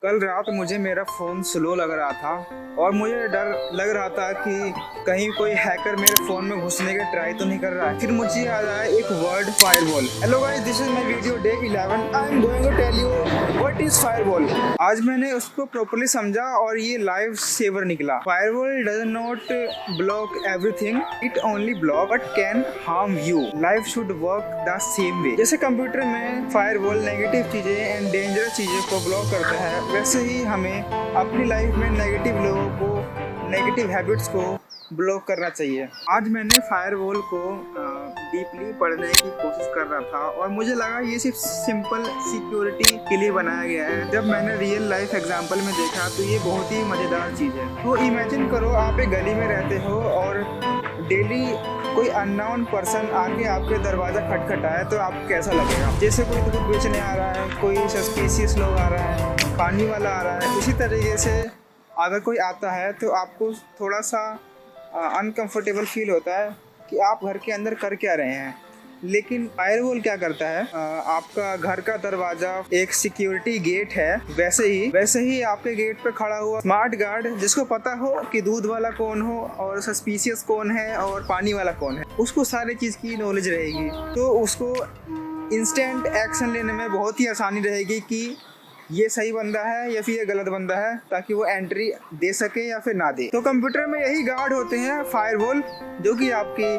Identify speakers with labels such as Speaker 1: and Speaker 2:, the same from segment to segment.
Speaker 1: कल रात मुझे मेरा फ़ोन स्लो लग रहा था और मुझे डर लग रहा था कि कहीं कोई हैकर मेरे फ़ोन में घुसने का ट्राई तो नहीं कर रहा है। फिर मुझे याद आया एक word, firewall. Hello guys, this is my video day 11। I am going to tell you what is firewall. आज मैंने उसको प्रॉपर्ली समझा और ये लाइफ सेवर निकला। Firewall does not block everything, it only block but can harm you. Life should work the same way. जैसे computer में firewall negative चीजें एंड डेंजरस चीजों को ब्लॉक करता है, वैसे ही हमें अपनी लाइफ में नेगेटिव लोगों को, नेगेटिव हैबिट्स को ब्लॉक करना चाहिए। आज मैंने फायरवॉल को डीपली पढ़ने की कोशिश कर रहा था और मुझे लगा ये सिर्फ सिंपल सिक्योरिटी के लिए बनाया गया है। जब मैंने रियल लाइफ एग्जांपल में देखा तो ये बहुत ही मज़ेदार चीज़ है। तो इमेजिन करो, आप एक गली में रहते हो और डेली कोई अननोन पर्सन आके आपके दरवाज़ा खटखटाए तो आपको कैसा लगेगा? जैसे कोई दूध बेचने आ रहा है, कोई सस्पिशियस लोग आ रहा है, पानी वाला आ रहा है। इसी तरीके से अगर कोई आता है तो आपको थोड़ा सा अनकंफर्टेबल फील होता है कि आप घर के अंदर कर क्या रहे हैं। लेकिन फायरवॉल क्या करता है, आपका घर का दरवाजा एक सिक्योरिटी गेट है, वैसे ही आपके गेट पे खड़ा हुआ स्मार्ट गार्ड, जिसको पता हो कि दूध वाला कौन हो और सस्पिशियस कौन है और पानी वाला कौन है, उसको सारी चीज़ की नॉलेज रहेगी। तो उसको इंस्टेंट एक्शन लेने में बहुत ही आसानी रहेगी कि ये सही बंदा है या फिर ये गलत बंदा है, ताकि वो एंट्री दे सके या फिर ना दे। तो कंप्यूटर में यही गार्ड होते हैं फायरवॉल, जो कि आपकी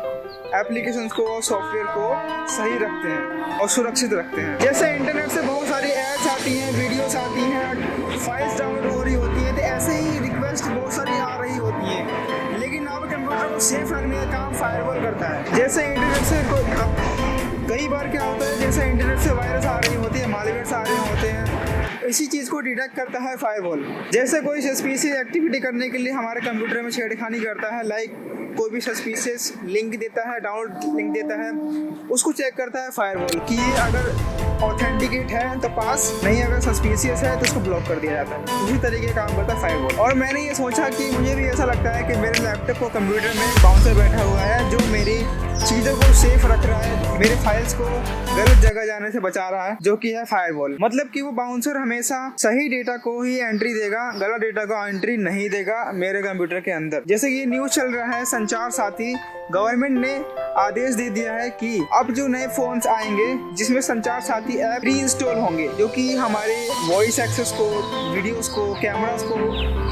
Speaker 1: एप्लीकेशंस को और सॉफ्टवेयर को सही रखते हैं और सुरक्षित रखते हैं। जैसे इंटरनेट से बहुत सारी एड्स आती हैं, वीडियोस आती हैं, फाइल्स डाउनलोड हो रही होती है, तो ऐसे ही रिक्वेस्ट बहुत सारी आ रही होती हैं। लेकिन आप कंप्यूटर को सेफ रखने का काम फायरवॉल करता है। जैसे इंटरनेट से कई बार क्या होता है, जैसे इंटरनेट से वायरस आ रही होती है, मालवेयर्स आ रहे होते हैं, इसी चीज़ को डिटेक्ट करता है फायरवॉल। जैसे कोई सस्पिशियस एक्टिविटी करने के लिए हमारे कंप्यूटर में छेड़खानी करता है, लाइक कोई भी सस्पिशियस लिंक देता है, डाउनलोड लिंक देता है, उसको चेक करता है फायरवॉल कि ये अगर ऑथेंटिकेट है तो पास, नहीं अगर सस्पिशियस है तो उसको ब्लॉक कर दिया जाता है। उसी तरीके का काम करता है फायरवॉल। और मैंने ये सोचा कि मुझे भी ऐसा लगता है कि मेरे लैपटॉप को कंप्यूटर में बाउंसर बैठा हुआ है, जो मेरी चीज़ों को सेफ रख रहा है, मेरे फाइल्स को गलत जगह जाने से बचा रहा है, जो कि है फायरवॉल। मतलब कि वो बाउंसर हमेशा सही डेटा को ही एंट्री देगा, गलत डेटा को एंट्री नहीं देगा मेरे कंप्यूटर के अंदर। जैसे कि ये न्यूज़ चल रहा है, संचार साथी गवर्नमेंट ने आदेश दे दिया है कि अब जो नए फोन्स आएंगे जिसमें संचार साथी ऐप प्री इंस्टॉल होंगे, जो कि हमारे वॉइस एक्सेस को, वीडियोस को, कैमरास को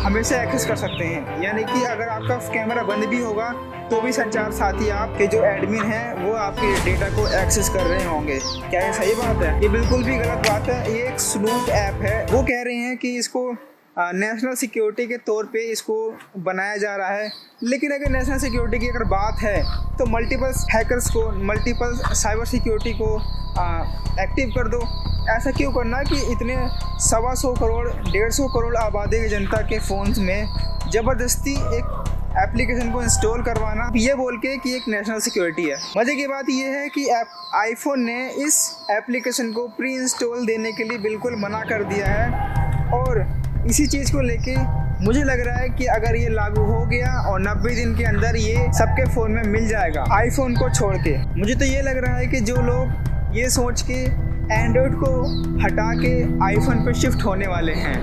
Speaker 1: हमेशा एक्सेस कर सकते हैं। यानी कि अगर आपका कैमरा बंद भी होगा तो भी संचार साथी आपके जो एडमिन हैं वो आपके डेटा को एक्सेस कर रहे होंगे। क्या ये सही बात है? ये बिल्कुल भी गलत बात है। ये एक स्नूप ऐप है। वो कह रहे हैं कि इसको नेशनल सिक्योरिटी के तौर पे इसको बनाया जा रहा है। लेकिन अगर नेशनल सिक्योरिटी की अगर बात है तो मल्टीपल हैकर्स को, मल्टीपल साइबर सिक्योरिटी को एक्टिव कर दो। ऐसा क्यों करना कि इतने 125 करोड़ 150 करोड़ आबादी की जनता के फ़ोन्स में ज़बरदस्ती एक एप्लीकेशन को इंस्टॉल करवाना, ये बोल के कि एक नेशनल सिक्योरिटी है। मज़े की बात ये है कि आईफोन ने इस एप्लीकेशन को प्री इंस्टॉल देने के लिए बिल्कुल मना कर दिया है। और इसी चीज़ को लेके मुझे लग रहा है कि अगर ये लागू हो गया और 90 दिन के अंदर ये सबके फ़ोन में मिल जाएगा, आईफोन को छोड़ के, मुझे तो ये लग रहा है कि जो लोग ये सोच के एंड्रॉयड को हटा के आईफोन पे शिफ्ट होने वाले हैं,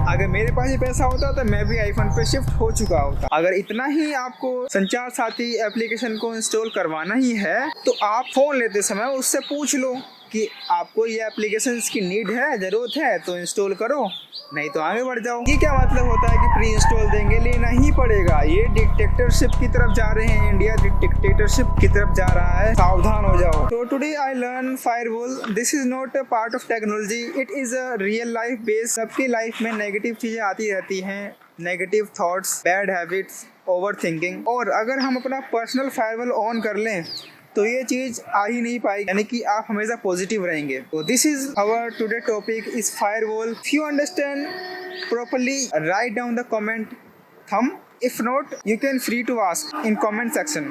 Speaker 1: अगर मेरे पास ये पैसा होता तो मैं भी आईफोन पे शिफ्ट हो चुका होता। अगर इतना ही आपको संचार साथी एप्लीकेशन को इंस्टॉल करवाना ही है तो आप फ़ोन लेते समय उससे पूछ लो कि आपको ये एप्लीकेशन की नीड है, ज़रूरत है तो इंस्टॉल करो, नहीं तो आगे बढ़ जाओ। ये क्या मतलब होता है कि प्री इंस्टॉल देंगे? लेना ही पड़ेगा। ये डिक्टेटरशिप की तरफ जा रहे हैं, इंडिया डिक्टेटरशिप की तरफ जा रहा है, सावधान हो जाओ। तो today I learn firewall, this is not a part of technology, it is a real life base. सबकी लाइफ में नेगेटिव चीज़ें आती रहती हैं, negative thoughts, bad habits, over thinking. और अगर हम अपना पर्सनल फायरवॉल ऑन कर लें तो ये चीज़ आ ही नहीं पाएगी, यानी कि आप हमेशा पॉजिटिव रहेंगे। तो this is our today topic is firewall. If you understand properly, write down the comment thumb. If not, you can free to ask in comment section.